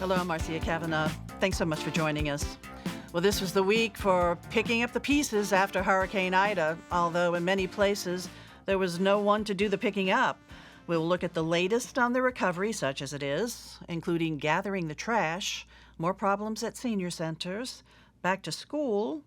Hello, I'm Marcia Kavanaugh. Thanks so much for joining us. Well, this was the week for picking up the pieces after Hurricane Ida, although in many places there was no one to do the picking up. We'll look at the latest on the recovery, such as it is, including gathering the trash, more problems at senior centers, back to school,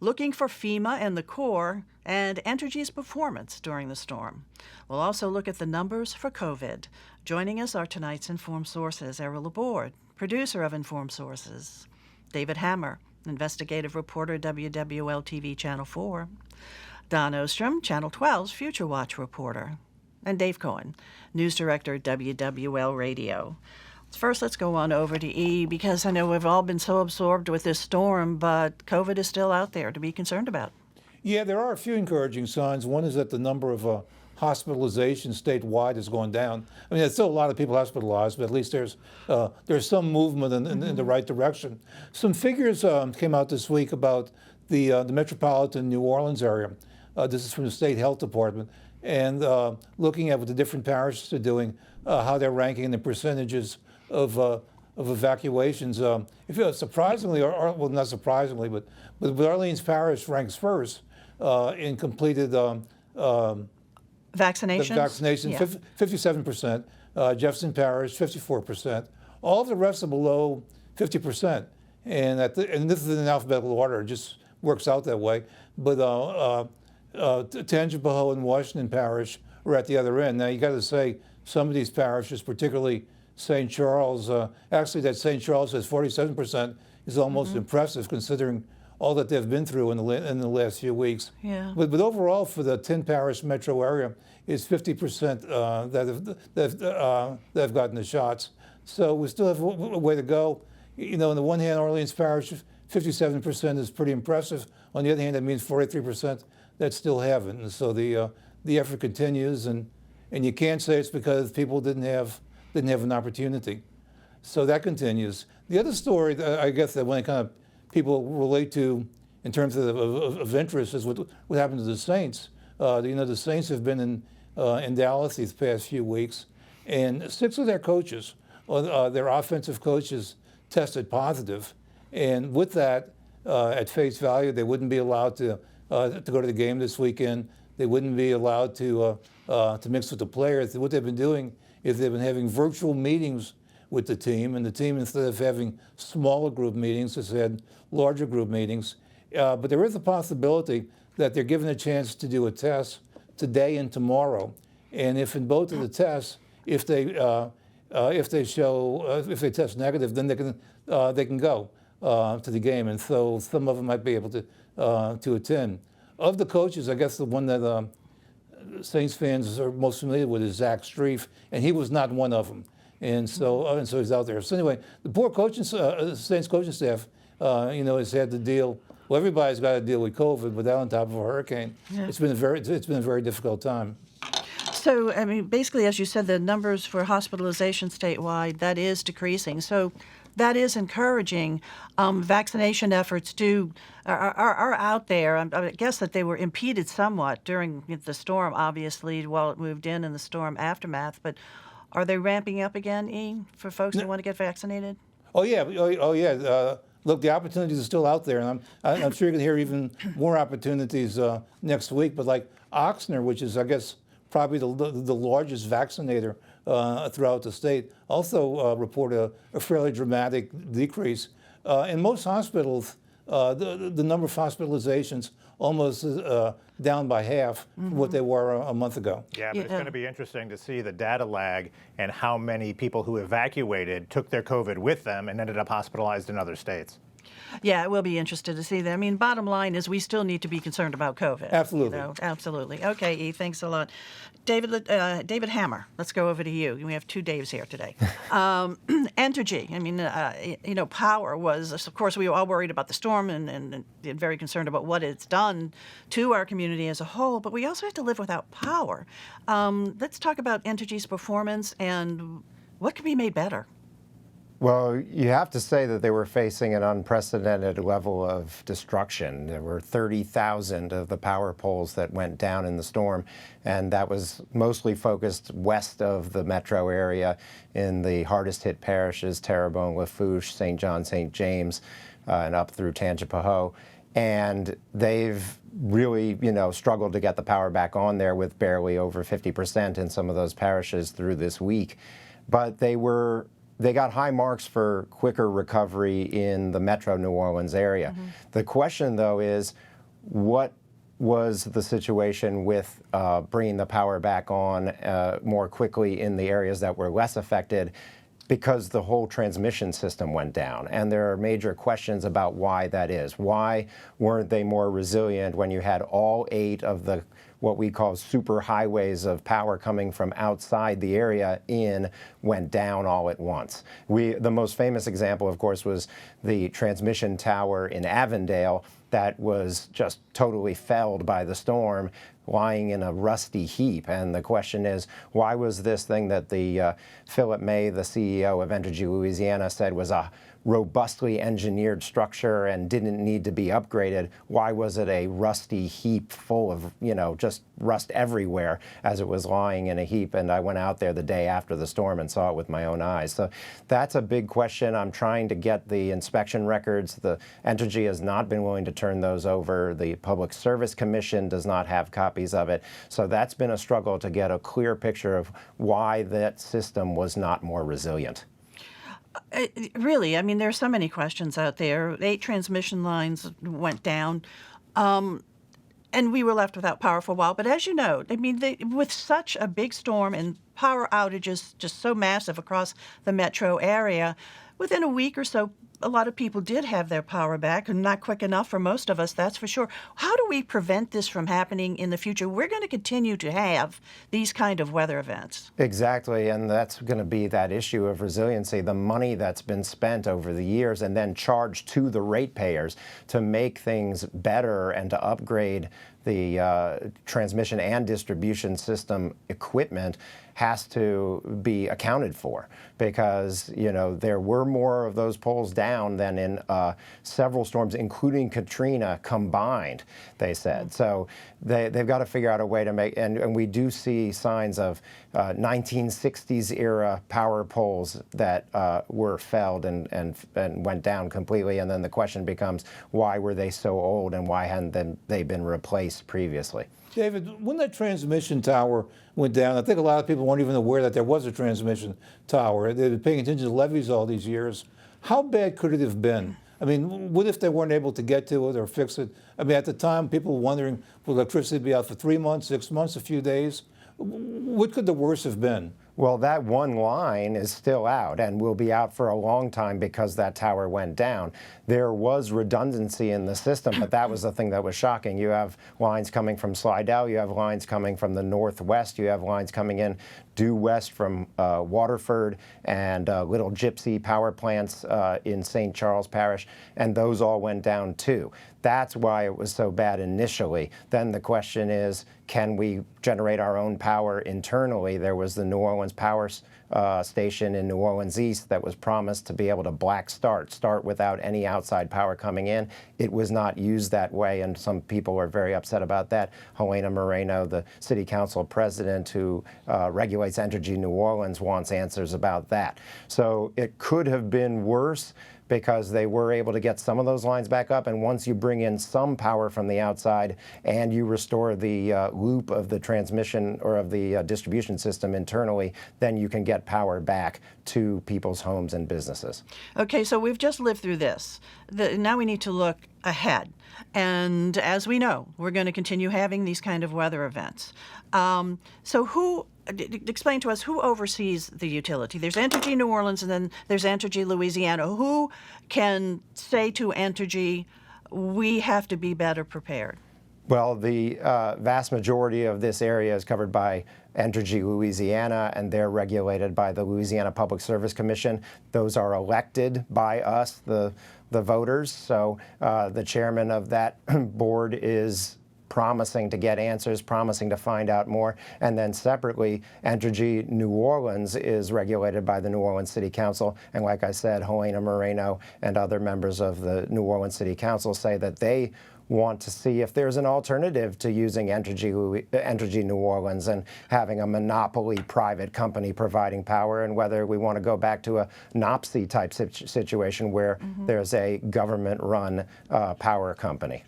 looking for FEMA and the Corps, and Entergy's performance during the storm. We'll also look at the numbers for COVID. Joining us are tonight's Informed Sources, Errol Laborde, producer of Informed Sources, Dvid Hammer, investigative reporter, WWL-TV Channel 4, Don Ostrom, Channel 12's Future Watch reporter, and Dave Cohen, news director, WWL Radio. First, let's go on over to E, because I know we've all been so absorbed with this storm, but COVID is still out there to be concerned about. Yeah, there are a few encouraging signs. One is that the number of hospitalizations statewide has gone down. I mean, there's still a lot of people hospitalized, but at least there's some movement in the right direction. Some figures came out this week about the metropolitan New Orleans area. This is from the state health department, and looking at what the different parishes are doing, how they're ranking in the percentages of evacuations. Surprisingly, well, not surprisingly, but Orleans Parish ranks first in completed vaccinations. Yeah. 57%. Jefferson Parish, 54%. All the rest are below 50%. And this is in alphabetical order. It just works out that way. But Tangipahoa and Washington Parish are at the other end. Now, you got to say, some of these parishes, particularly St. Charles, actually that St. Charles has 47% is almost impressive considering all that they've been through in the last few weeks. Yeah. But overall, for the 10 parish metro area, it's 50% that have gotten the shots. So we still have a way to go. You know, on the one hand, Orleans Parish, 57% is pretty impressive. On the other hand, that means 43% that still haven't. And so the effort continues, and you can't say it's because people didn't have an opportunity. So that continues. The other story, I guess, that when it kind of people relate to in terms of interest is what happened to the Saints. The Saints have been in Dallas these past few weeks, and 6 of their coaches, their offensive coaches, tested positive. And with that, at face value, they wouldn't be allowed to go to the game this weekend. They wouldn't be allowed to mix with the players. What they've been doing is they've been having virtual meetings with the team, and the team, instead of having smaller group meetings, has had larger group meetings. But there is a possibility that they're given a chance to do a test today and tomorrow. And if in both of the tests, if they test negative, then they can go to the game, and so some of them might be able to attend. Of the coaches, I guess the one that Saints fans are most familiar with is Zach Strief, and he was not one of them. And so he's out there. So anyway, the poor Saints coaching staff, has had to deal. Well, everybody's got to deal with COVID, but that on top of a hurricane, it's been a very difficult time. So, I mean, basically, as you said, the numbers for hospitalization statewide, that is decreasing. So that is encouraging. Vaccination efforts are out there. I guess that they were impeded somewhat during the storm, obviously, while it moved in the storm aftermath. But are they ramping up again, E, for folks who want to get vaccinated? Oh, yeah. Look, the opportunities are still out there, and I'm sure you're going to hear even more opportunities next week. But like Oxnard, which is, I guess, probably the largest vaccinator throughout the state, also reported a fairly dramatic decrease. In most hospitals, the number of hospitalizations almost down by half what they were a month ago. Yeah, but it's going to be interesting to see the data lag and how many people who evacuated took their COVID with them and ended up hospitalized in other states. Yeah, it will be interesting to see that. I mean, bottom line is we still need to be concerned about COVID. Absolutely. Absolutely. Okay, E, thanks a lot. Dvid Hammer, let's go over to you. We have 2 Daves here today. Entergy, I mean, power was, of course, we were all worried about the storm and very concerned about what it's done to our community as a whole, but we also have to live without power. Let's talk about Entergy's performance and what can be made better. Well, you have to say that they were facing an unprecedented level of destruction. There were 30,000 of the power poles that went down in the storm, and that was mostly focused west of the metro area in the hardest hit parishes, Terrebonne, Lafourche, St. John, St. James, and up through Tangipahoa. And they've really, struggled to get the power back on there with barely over 50% in some of those parishes through this week. But they got high marks for quicker recovery in the metro New Orleans area. Mm-hmm. The question, though, is what was the situation with bringing the power back on more quickly in the areas that were less affected, because the whole transmission system went down. And there are major questions about why that is. Why weren't they more resilient when you had all 8 of the what we call super highways of power coming from outside the area went down all at once? The most famous example, of course, was the transmission tower in Avondale that was just totally felled by the storm, lying in a rusty heap. And the question is, why was this thing that the Philip May, the CEO of Entergy Louisiana, said was a robustly engineered structure and didn't need to be upgraded, why was it a rusty heap full of, just rust everywhere as it was lying in a heap? And I went out there the day after the storm and saw it with my own eyes. So that's a big question. I'm trying to get the inspection records. The Entergy has not been willing to turn those over. The Public Service Commission does not have copies of it. So that's been a struggle to get a clear picture of why that system was not more resilient. Really, I mean, there are so many questions out there. 8 transmission lines went down, and we were left without power for a while. But as you know, I mean, with such a big storm and power outages just so massive across the metro area, within a week or so, a lot of people did have their power back, and not quick enough for most of us, that's for sure. How do we prevent this from happening in the future? We're going to continue to have these kind of weather events. Exactly, and that's going to be that issue of resiliency, the money that's been spent over the years and then charged to the ratepayers to make things better and to upgrade the transmission and distribution system equipment has to be accounted for, because there were more of those poles down than in several storms, including Katrina combined, they said. So they've got to figure out a way to make, and we do see signs of 1960s era power poles that were felled and went down completely. And then the question becomes, why were they so old and why hadn't they been replaced previously? David, when that transmission tower went down, I think a lot of people weren't even aware that there was a transmission tower. They've been paying attention to levees all these years. How bad could it have been? I mean, what if they weren't able to get to it or fix it? I mean, at the time, people were wondering, will electricity be out for 3 months, 6 months, a few days? What could the worst have been? Well, that one line is still out and will be out for a long time because that tower went down. There was redundancy in the system, but that was the thing that was shocking. You have lines coming from Slidell, you have lines coming from the northwest, you have lines coming in due west from Waterford and Little Gypsy power plants in St. Charles Parish, and those all went down too. That's why it was so bad initially. Then the question is, can we generate our own power internally? There was the New Orleans Power Station in New Orleans East that was promised to be able to start without any outside power coming in. It was not used that way, and some people are very upset about that. Helena Moreno, the city council president who regulates Entergy New Orleans, wants answers about that. So it could have been worse, because they were able to get some of those lines back up. And once you bring in some power from the outside and you restore the loop of the transmission or of the distribution system internally, then you can get power back to people's homes and businesses. Okay, so we've just lived through this. Now we need to look ahead. And as we know, we're going to continue having these kind of weather events. Explain to us who oversees the utility. There's Entergy New Orleans, and then there's Entergy Louisiana. Who can say to Entergy, we have to be better prepared? Well, the vast majority of this area is covered by Entergy Louisiana, and they're regulated by the Louisiana Public Service Commission. Those are elected by us, the voters. So the chairman of that board is promising to get answers, promising to find out more. And then separately, Entergy New Orleans is regulated by the New Orleans City Council. And like I said, Helena Moreno and other members of the New Orleans City Council say that they want to see if there's an alternative to using Entergy New Orleans and having a monopoly private company providing power, and whether we want to go back to a NOPSI type situation where there's a government-run power company.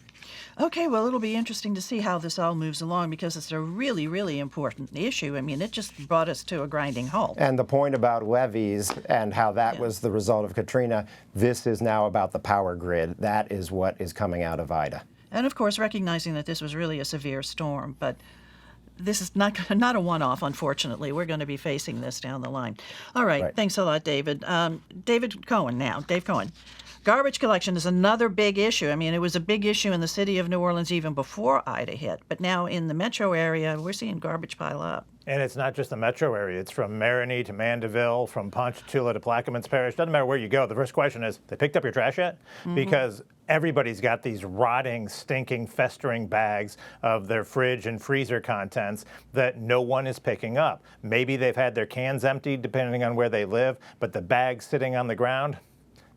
Okay, well, it'll be interesting to see how this all moves along, because it's a really, really important issue. I mean, it just brought us to a grinding halt. And the point about levees and how that was the result of Katrina, this is now about the power grid. That is what is coming out of Ida. And, of course, recognizing that this was really a severe storm, but this is not a one-off, unfortunately. We're going to be facing this down the line. All right. Thanks a lot, David. David Cohen now. Dave Cohen. Garbage collection is another big issue. I mean, it was a big issue in the city of New Orleans even before Ida hit. But now in the metro area, we're seeing garbage pile up. And it's not just the metro area. It's from Marigny to Mandeville, from Ponchatoula to Plaquemines Parish. Doesn't matter where you go. The first question is, they picked up your trash yet? Because everybody's got these rotting, stinking, festering bags of their fridge and freezer contents that no one is picking up. Maybe they've had their cans emptied, depending on where they live, but the bags sitting on the ground,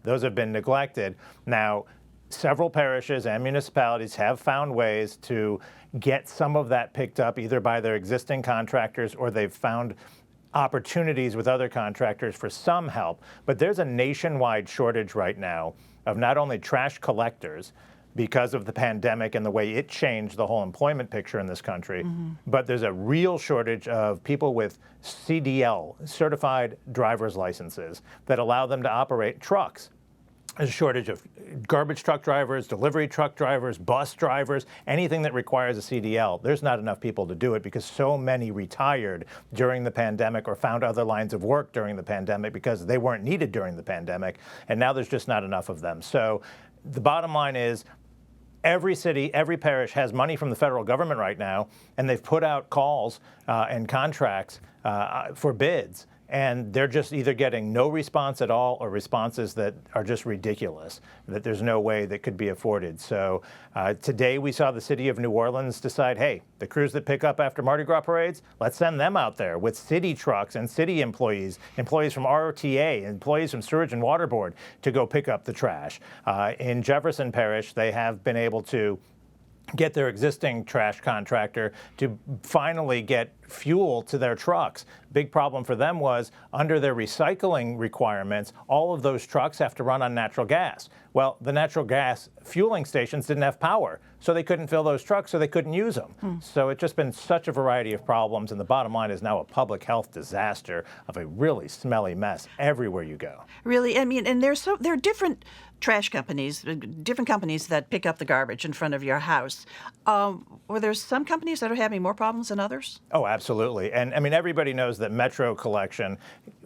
those have been neglected. Now, several parishes and municipalities have found ways to get some of that picked up, either by their existing contractors or they've found opportunities with other contractors for some help. But there's a nationwide shortage right now of not only trash collectors because of the pandemic and the way it changed the whole employment picture in this country, but there's a real shortage of people with CDL, certified driver's licenses, that allow them to operate trucks. There's a shortage of garbage truck drivers, delivery truck drivers, bus drivers, anything that requires a CDL. There's not enough people to do it because so many retired during the pandemic or found other lines of work during the pandemic because they weren't needed during the pandemic, and now there's just not enough of them. So the bottom line is, every city, every parish has money from the federal government right now, and they've put out calls and contracts for bids. And they're just either getting no response at all or responses that are just ridiculous, that there's no way that could be afforded. So today we saw the city of New Orleans decide, hey, the crews that pick up after Mardi Gras parades, let's send them out there with city trucks and city employees, employees from RTA, employees from Sewage and Water Board to go pick up the trash. In Jefferson Parish, they have been able to get their existing trash contractor to finally get fuel to their trucks. Big problem for them was, under their recycling requirements, all of those trucks have to run on natural gas. Well, the natural gas fueling stations didn't have power, so they couldn't fill those trucks, so they couldn't use them. So it's just been such a variety of problems, and the bottom line is now a public health disaster of a really smelly mess everywhere you go. Really, I mean, and there are different trash companies, different companies that pick up the garbage in front of your house. Were there some companies that are having more problems than others? Oh, absolutely. And I mean, everybody knows that Metro Collection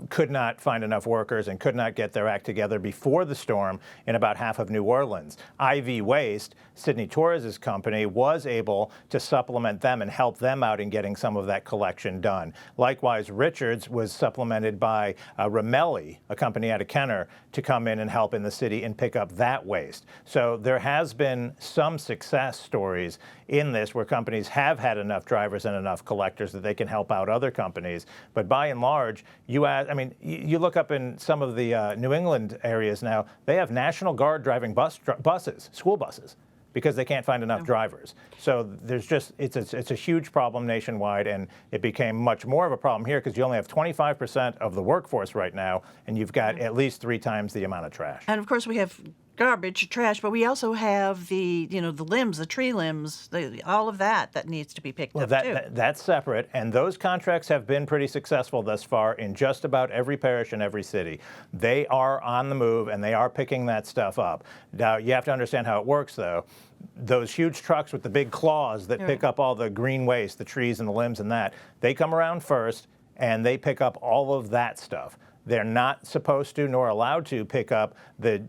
could not find enough workers and could not get their act together before the storm in about half of New Orleans. IV Waste, Sidney Torres' company, was able to supplement them and help them out in getting some of that collection done. Likewise, Richards was supplemented by Ramelli, a company out of Kenner, to come in and help in the city and pick up that waste. So there has been some success stories in this where companies have had enough drivers and enough collectors that they can help out other companies. But by and large, you look up in some of the New England areas now, they have National Guard driving buses, school buses, because they can't find enough drivers. So there's just, it's a huge problem nationwide, and it became much more of a problem here because you only have 25% of the workforce right now, and you've got at least 3 times the amount of trash. And of course we have garbage, trash, but we also have the limbs, the tree limbs, all of that needs to be picked up too. That's separate, and those contracts have been pretty successful thus far in just about every parish and every city. They are on the move, and they are picking that stuff up. Now, you have to understand how it works, though. Those huge trucks with the big claws that pick up all the green waste, the trees and the limbs and that, they come around first, and they pick up all of that stuff. They're not supposed to nor allowed to pick up the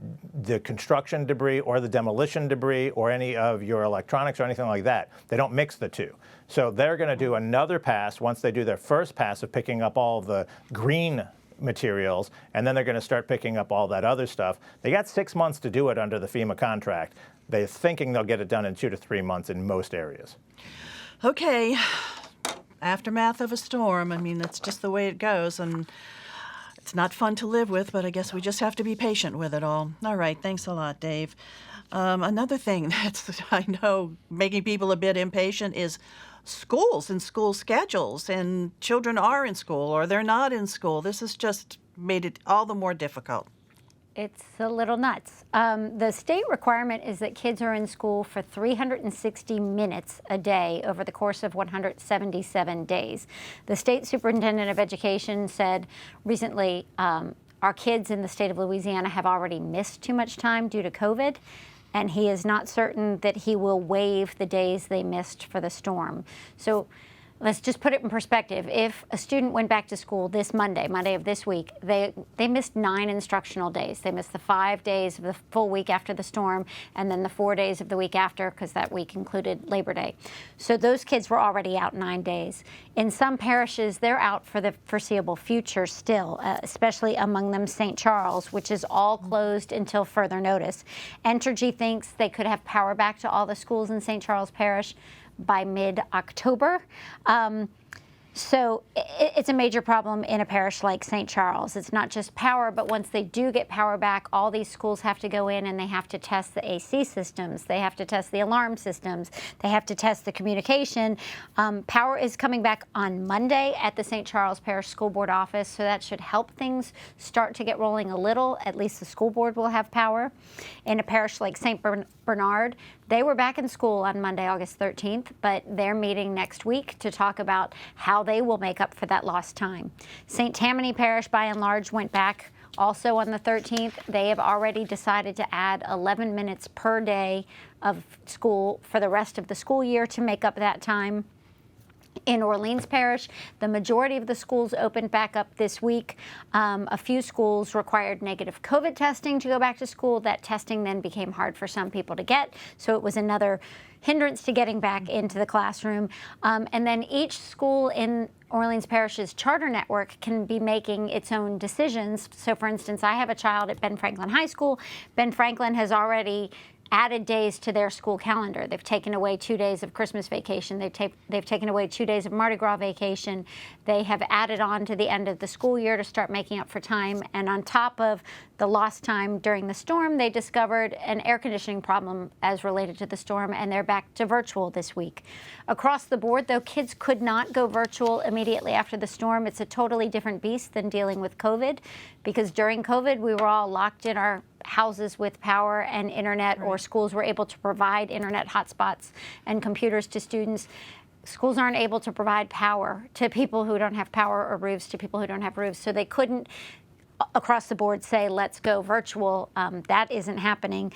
construction debris or the demolition debris or any of your electronics or anything like that. They don't mix the two. So they're going to do another pass once they do their first pass of picking up all the green materials, and then they're going to start picking up all that other stuff. They got 6 months to do it under the FEMA contract. They're thinking they'll get it done in 2 to 3 months in most areas. Okay, aftermath of a storm. I mean, that's just the way it goes, and it's not fun to live with, but I guess we just have to be patient with it all. All right, thanks a lot, Dave. Another thing that's, I know, making people a bit impatient is schools and school schedules, and children are in school or they're not in school. This has just made it all the more difficult. It's a little nuts. The state requirement is that kids are in school for 360 minutes a day over the course of 177 days. The state superintendent of education said recently, our kids in the state of Louisiana have already missed too much time due to COVID, and he is not certain that he will waive the days they missed for the storm. So let's just put it in perspective. If a student went back to school this Monday of this week, they missed 9 instructional days. They missed the 5 days of the full week after the storm, and then the 4 days of the week after, because that week included Labor Day. So those kids were already out 9 days. In some parishes, they're out for the foreseeable future still, especially among them St. Charles, which is all closed until further notice. Entergy thinks they could have power back to all the schools in St. Charles Parish by mid-October. So it's a major problem in a parish like St. Charles. It's not just power, but once they do get power back, all these schools have to go in and they have to test the AC systems. They have to test the alarm systems. They have to test the communication. Power is coming back on Monday at the St. Charles Parish School Board office, so that should help things start to get rolling a little. At least the school board will have power. In a parish like St. Bernard, they were back in school on Monday, August 13th, but they're meeting next week to talk about how they will make up for that lost time. St. Tammany Parish, by and large, went back also on the 13th. They have already decided to add 11 minutes per day of school for the rest of the school year to make up that time. In Orleans Parish, the majority of the schools opened back up this week. A few schools required negative COVID testing to go back to school. That testing then became hard for some people to get, so it was another hindrance to getting back into the classroom. And then each school in Orleans Parish's charter network can be making its own decisions. So for instance, I have a child at Ben Franklin High School. Ben Franklin has already added days to their school calendar. They've taken away 2 days of Christmas vacation. They've taken away 2 days of Mardi Gras vacation. They have added on to the end of the school year to start making up for time. And on top of the lost time during the storm, they discovered an air conditioning problem as related to the storm, and they're back to virtual this week. Across the board, though, kids could not go virtual immediately after the storm. It's a totally different beast than dealing with COVID, because during COVID, we were all locked in our houses with power and internet, or schools were able to provide internet hotspots and computers to students. Schools aren't able to provide power to people who don't have power, or roofs to people who don't have roofs. So they couldn't, across the board, say, let's go virtual. That isn't happening.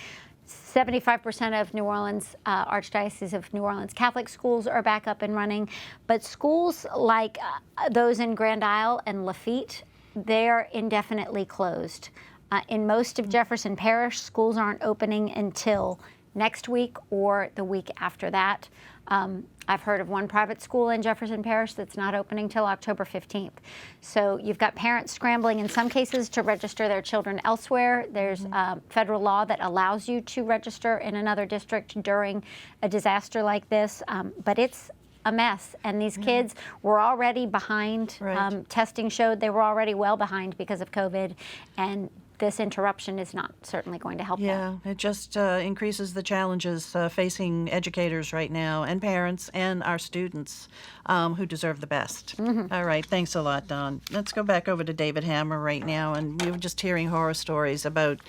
75% of New Orleans, Archdiocese of New Orleans Catholic schools are back up and running. But schools like those in Grand Isle and Lafitte, they're indefinitely closed. In most of Jefferson Parish, schools aren't opening until next week or the week after that. I've heard of one private school in Jefferson Parish that's not opening till October 15th. So you've got parents scrambling in some cases to register their children elsewhere. There's federal law that allows you to register in another district during a disaster like this, but it's a mess. And these kids were already behind. Right. Testing showed they were already well behind because of COVID, and this interruption is not certainly going to help them. Yeah, it just increases the challenges facing educators right now, and parents, and our students who deserve the best. All right, thanks a lot, Dawn. Let's go back over to Dvid Hammer right now, and we were just hearing horror stories about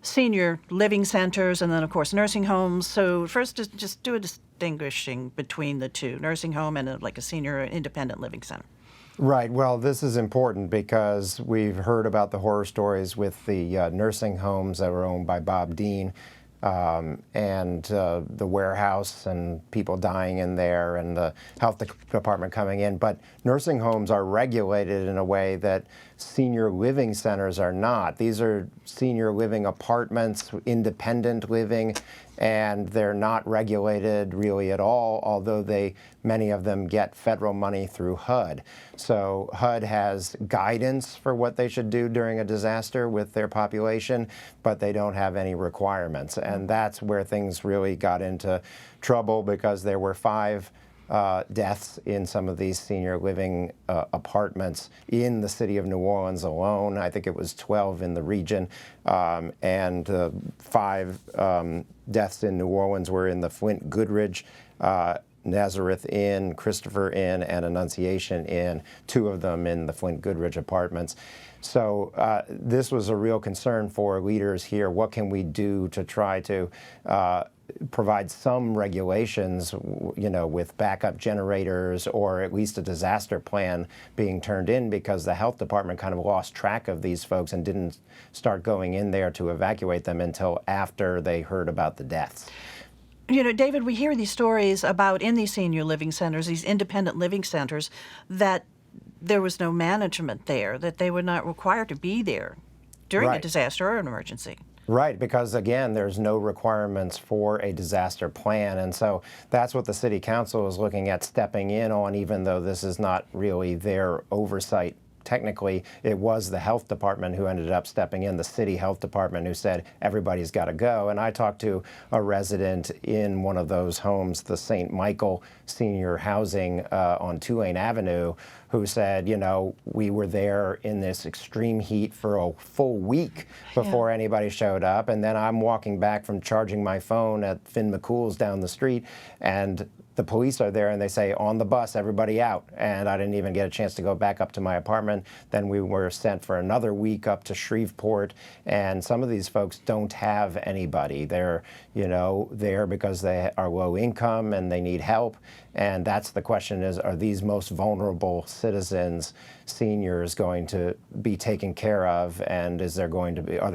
senior living centers and then, of course, nursing homes. So first, just do a distinguishing between the two, nursing home and a senior independent living center. Right. Well, this is important because we've heard about the horror stories with the nursing homes that were owned by Bob Dean, and the warehouse and people dying in there, and the health department coming in. But nursing homes are regulated in a way that senior living centers are not. These are senior living apartments, independent living, and they're not regulated really at all, although many of them get federal money through HUD. So HUD has guidance for what they should do during a disaster with their population, but they don't have any requirements. And that's where things really got into trouble, because there were 5 deaths in some of these senior living apartments in the city of New Orleans alone. I think it was 12 in the region, and 5 deaths in New Orleans were in the Flint Goodrich, Nazareth Inn, Christopher Inn, and Annunciation Inn, 2 of them in the Flint Goodrich apartments. So this was a real concern for leaders here. What can we do to try to provide some regulations, with backup generators, or at least a disaster plan being turned in, because the health department kind of lost track of these folks and didn't start going in there to evacuate them until after they heard about the deaths. David, we hear these stories about in these senior living centers, these independent living centers, that there was no management there, that they were not required to be there during a disaster or an emergency. Right, because again, there's no requirements for a disaster plan. And so that's what the city council is looking at stepping in on, even though this is not really their oversight. Technically, it was the health department who ended up stepping in, the city health department, who said everybody's got to go. And I talked to a resident in one of those homes, the St. Michael Senior Housing on Tulane Avenue, who said, we were there in this extreme heat for a full week before anybody showed up. And then I'm walking back from charging my phone at Finn McCool's down the street, and the police are there and they say, on the bus, everybody out. And I didn't even get a chance to go back up to my apartment. Then we were sent for another week up to Shreveport. And some of these folks don't have anybody. They're, there because they are low income and they need help. And that's the question is, are these most vulnerable citizens, seniors, going to be taken care of? And are there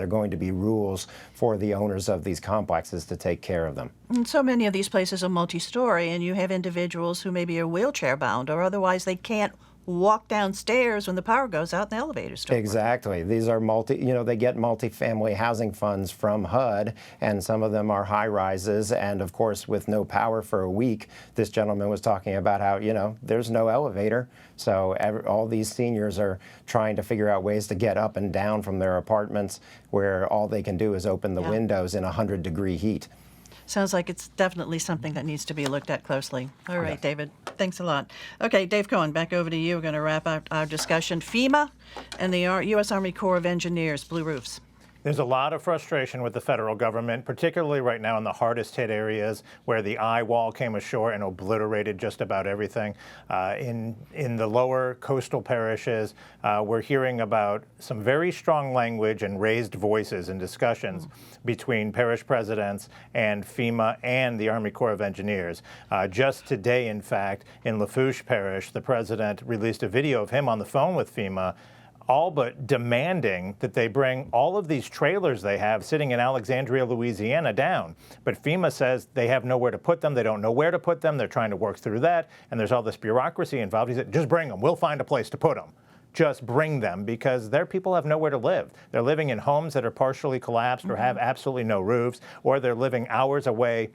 going to be rules for the owners of these complexes to take care of them? And so many of these places are multi-story, and you have individuals who maybe are wheelchair bound, or otherwise they can't walk downstairs when the power goes out and the elevators don't work. Exactly. These are they get multifamily housing funds from HUD, and some of them are high rises. And of course, with no power for a week, this gentleman was talking about how, there's no elevator. So all these seniors are trying to figure out ways to get up and down from their apartments, where all they can do is open the windows in 100-degree heat. Sounds like it's definitely something that needs to be looked at closely. All right, David, thanks a lot. Okay, Dave Cohen, back over to you. We're going to wrap up our discussion. FEMA and the U.S. Army Corps of Engineers, blue roofs. There's a lot of frustration with the federal government, particularly right now in the hardest hit areas where the eye wall came ashore and obliterated just about everything. In the lower coastal parishes, we're hearing about some very strong language and raised voices and discussions between parish presidents and FEMA and the Army Corps of Engineers. Just today, in fact, in Lafourche Parish, the president released a video of him on the phone with FEMA, all but demanding that they bring all of these trailers they have sitting in Alexandria, Louisiana down. But FEMA says they have nowhere to put them. They don't know where to put them. They're trying to work through that. And there's all this bureaucracy involved. He said, just bring them. We'll find a place to put them. Just bring them, because their people have nowhere to live. They're living in homes that are partially collapsed or have absolutely no roofs, or they're living hours away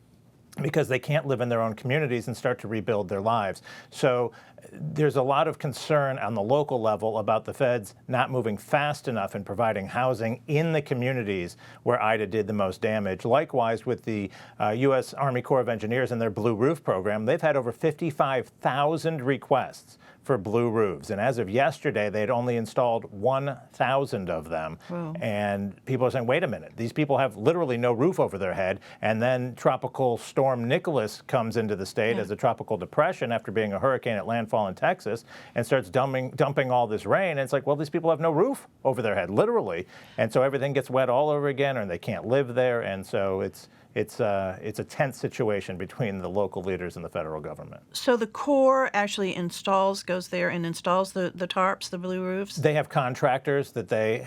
because they can't live in their own communities and start to rebuild their lives. So there's a lot of concern on the local level about the feds not moving fast enough in providing housing in the communities where Ida did the most damage. Likewise, with the U.S. Army Corps of Engineers and their Blue Roof program, they've had over 55,000 requests for blue roofs. And as of yesterday, they had only installed 1,000 of them. Wow. And people are saying, wait a minute, these people have literally no roof over their head. And then Tropical Storm Nicholas comes into the state as a tropical depression after being a hurricane at landfall in Texas, and starts dumping all this rain. And it's like, well, these people have no roof over their head, literally. And so everything gets wet all over again, and they can't live there. And so it's a tense situation between the local leaders and the federal government. So the Corps actually goes there and installs the tarps, the blue roofs? They have contractors that they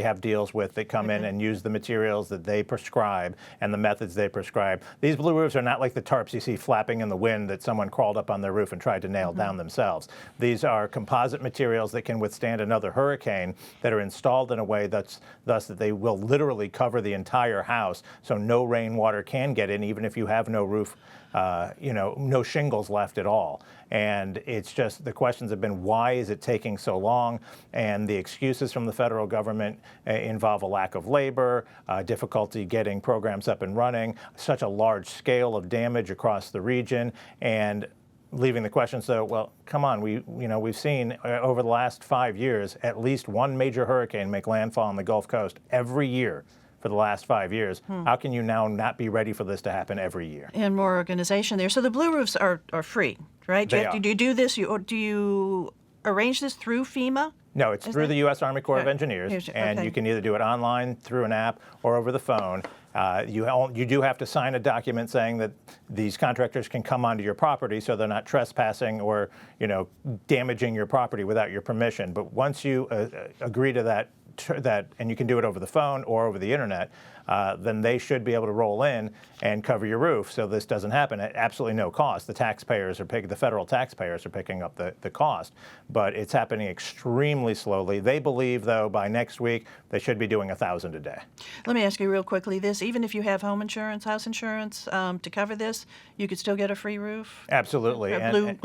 have deals with that come in and use the materials that they prescribe and the methods they prescribe. These blue roofs are not like the tarps you see flapping in the wind that someone crawled up on their roof and tried to nail down themselves. These are composite materials that can withstand another hurricane, that are installed in a way thus that they will literally cover the entire house, so no rain rainwater can get in, even if you have no roof, no shingles left at all. And it's just, the questions have been, why is it taking so long? And the excuses from the federal government involve a lack of labor, difficulty getting programs up and running, such a large scale of damage across the region, and leaving the question, so, well, come on, we've seen over the last 5 years at least one major hurricane make landfall on the Gulf Coast every year for the last 5 years. How can you now not be ready for this to happen every year? And more organization there. So the blue roofs are free, right? They Do you do this, or do you arrange this through FEMA? No, it's through the U.S. Army Corps of Engineers, and you can either do it online through an app or over the phone. You do have to sign a document saying that these contractors can come onto your property, so they're not trespassing or damaging your property without your permission. But once you agree to that, and you can do it over the phone or over the internet, then they should be able to roll in and cover your roof, so this doesn't happen at absolutely no cost. The federal taxpayers are picking up the cost, but it's happening extremely slowly. They believe, though, by next week they should be doing 1,000 a day. Let me ask you real quickly this: even if you have home insurance, house insurance to cover this, you could still get a free roof? Absolutely.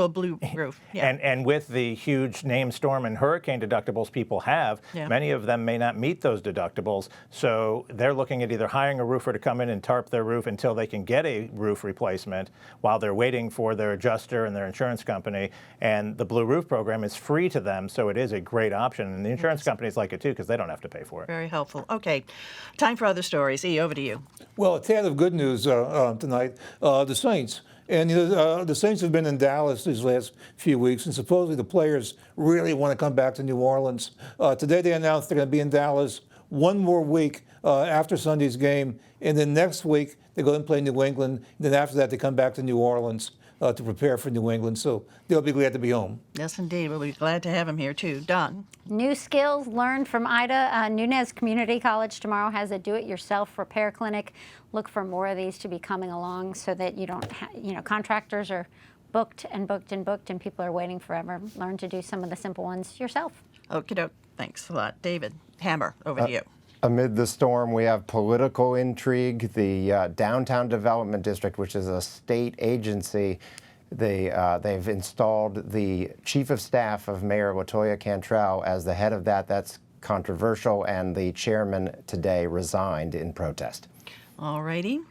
Blue roof. Yeah. And with the huge named storm and hurricane deductibles people have, many of them may not meet those deductibles, so they're looking at either hiring a roofer to come in and tarp their roof until they can get a roof replacement while they're waiting for their adjuster and their insurance company. And the Blue Roof program is free to them, so it is a great option. And the insurance companies like it too, because they don't have to pay for it. Very helpful. Okay, time for other stories. E, over to you. Well, a tad of good news tonight. The Saints. And the Saints have been in Dallas these last few weeks, and supposedly the players really want to come back to New Orleans. Today they announced they're going to be in Dallas one more week after Sunday's game, and then next week they go and play New England. Then after that they come back to New Orleans to prepare for New England. So they'll be glad to be home. Yes, indeed. We'll be glad to have him here too. Don. New skills learned from Ida. Nunez Community College tomorrow has a do-it-yourself repair clinic. Look for more of these to be coming along, so that you don't, contractors are booked and booked and booked, and people are waiting forever. Learn to do some of the simple ones yourself. Okie doke. Thanks a lot, Dvid Hammer. Over to you. Amid the storm, we have political intrigue. The Downtown Development District, which is a state agency, they've installed the chief of staff of Mayor LaToya Cantrell as the head of that. That's controversial, and the chairman today resigned in protest. All righty.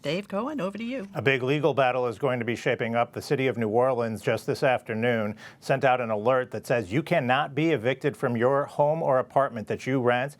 Dave Cohen, over to you. A big legal battle is going to be shaping up. The city of New Orleans just this afternoon sent out an alert that says you cannot be evicted from your home or apartment that you rent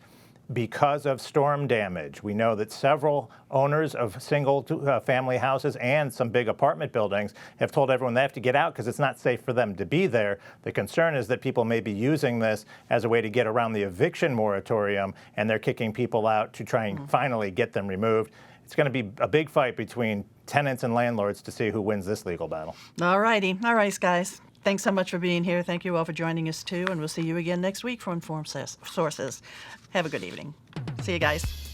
because of storm damage. We know that several owners of single family houses and some big apartment buildings have told everyone they have to get out because it's not safe for them to be there. The concern is that people may be using this as a way to get around the eviction moratorium, and they're kicking people out to try and finally get them removed. It's going to be a big fight between tenants and landlords to see who wins this legal battle. All righty. All right, guys. Thanks so much for being here. Thank you all for joining us, too. And we'll see you again next week for Informed Sources. Have a good evening. See you guys.